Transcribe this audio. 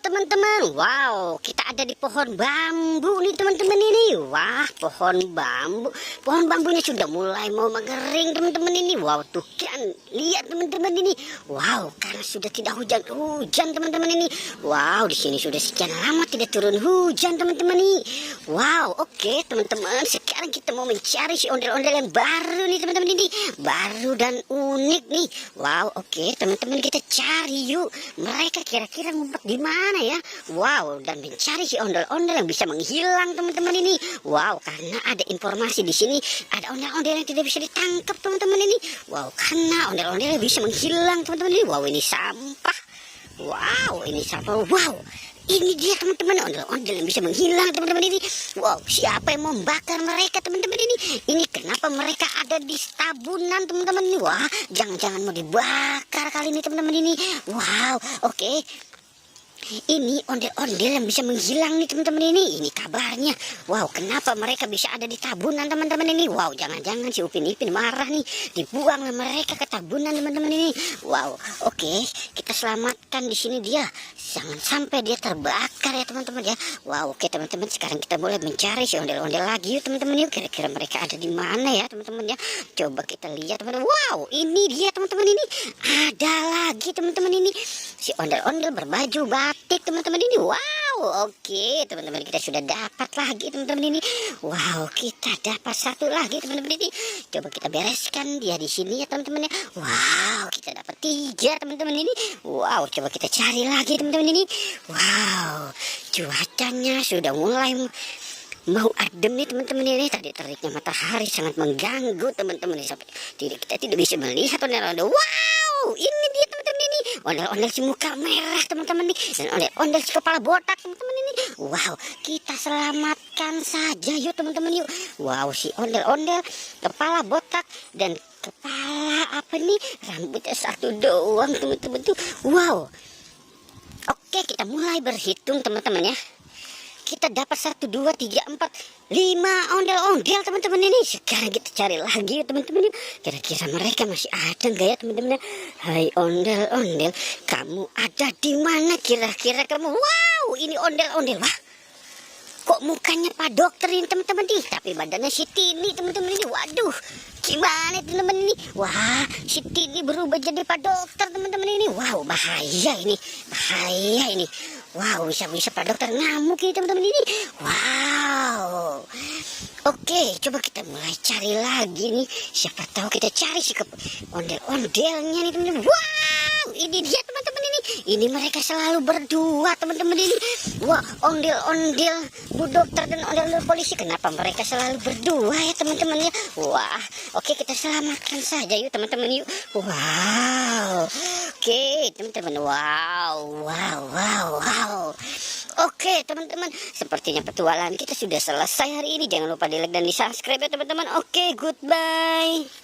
teman-teman. Wow, kita ada di pohon bambu nih teman-teman ini. Wah, pohon bambu. Pohon bambunya sudah mulai mau mengering teman-teman ini. Wow, tuh kan. Lihat teman-teman ini. Wow, karena sudah tidak hujan teman-teman ini. Wow, di sini sudah sekian lama tidak turun hujan teman-teman ini. Wow, oke teman-teman. Sekarang kita mau mencari si ondel-ondel yang baru nih teman-teman ini. Baru dan unik nih. Wow, oke teman-teman, kita cari yuk. Mereka kira-kira ngumpet di mana ya? Wow, dan mencari si ondel-ondel yang bisa menghilang teman-teman ini. Wow, karena ada informasi di sini ada ondel-ondel yang tidak bisa ditangkap teman-teman ini. Wow, karena ondel-ondel yang bisa menghilang teman-teman ini. Wow, ini sampah. Wow, ini sampah. Wow, ini dia teman-teman, ondel-ondel yang bisa menghilang teman-teman ini. Wow, siapa yang membakar mereka teman-teman ini? Ini kenapa mereka ada di tabunan teman-teman ini? Wah, jangan-jangan mau dibakar kali ini teman-teman ini. Wow, oke. Ini ondel-ondel yang bisa menghilang nih teman-teman ini. Ini kabarnya. Wow, kenapa mereka bisa ada di tabunan teman-teman ini? Wow, jangan-jangan si Upin Ipin marah nih. Dibuang mereka ke tabunan teman-teman ini. Wow, oke. Kita selamatkan di sini dia. Jangan sampai dia terbakar ya teman-teman ya. Wow, oke teman-teman. Sekarang kita boleh mencari si ondel-ondel lagi yuk teman-teman yuk. Kira-kira mereka ada di mana ya teman-teman ya. Coba kita lihat teman-teman. Wow, ini dia teman-teman ini. Ada lagi teman-teman ini. Si ondel-ondel berbaju batik teman-teman ini. Wow, oke teman-teman, kita sudah dapat lagi teman-teman ini. Wow, kita dapat satu lagi teman-teman ini. Coba kita bereskan dia di sini ya teman-teman ya. Wow, kita dapat 3 teman-teman ini. Wow, coba kita cari lagi teman-teman ini. Wow, cuacanya sudah mulai mau adem nih teman-teman ini. Tadi teriknya matahari sangat mengganggu teman-teman ini, sampai kita tidak bisa melihat ondel-ondel. Wow, ini dia teman-teman ini, ondel-ondel si muka merah teman-teman nih, dan ondel-ondel si kepala botak teman-teman ini. Wow, kita selamatkan saja yuk teman-teman yuk. Wow, si ondel-ondel kepala botak dan kepala apa nih, rambutnya satu doang teman-teman tuh. Wow, oke, kita mulai berhitung teman-teman ya. Kita dapat 1, 2, 3, 4, 5 ondel-ondel teman-teman ini. Sekarang kita cari lagi ya teman-teman. Kira-kira mereka masih ada nggak ya teman-teman? Hai ondel-ondel, kamu ada di mana kira-kira kamu? Wow, ini ondel-ondel. Wah, kok mukanya Pak Dokter ini teman-teman nih, tapi badannya si Tini teman-teman ini. Waduh, gimana teman-teman ini? Wah, si Tini berubah jadi Pak Dokter teman-teman ini. Wow, bahaya ini, bahaya ini. Wow, bisa-bisa Pak Dokter ngamuk ini teman-teman ini. Wow, oke, coba kita mulai cari lagi nih. Siapa tahu kita cari si ondel-ondelnya nih teman-teman. Wow, ini dia teman-teman ini. Ini mereka selalu berdua teman-teman ini. Wah, ondel-ondel Bu Dokter dan ondel-ondel polisi. Kenapa mereka selalu berdua ya teman-teman ya? Wah, oke, kita selamatkan saja yuk teman-teman yuk. Wow, oke teman-teman. Wow. Oke teman-teman, sepertinya petualangan kita sudah selesai hari ini. Jangan lupa di like dan di subscribe ya teman-teman. Oke, goodbye.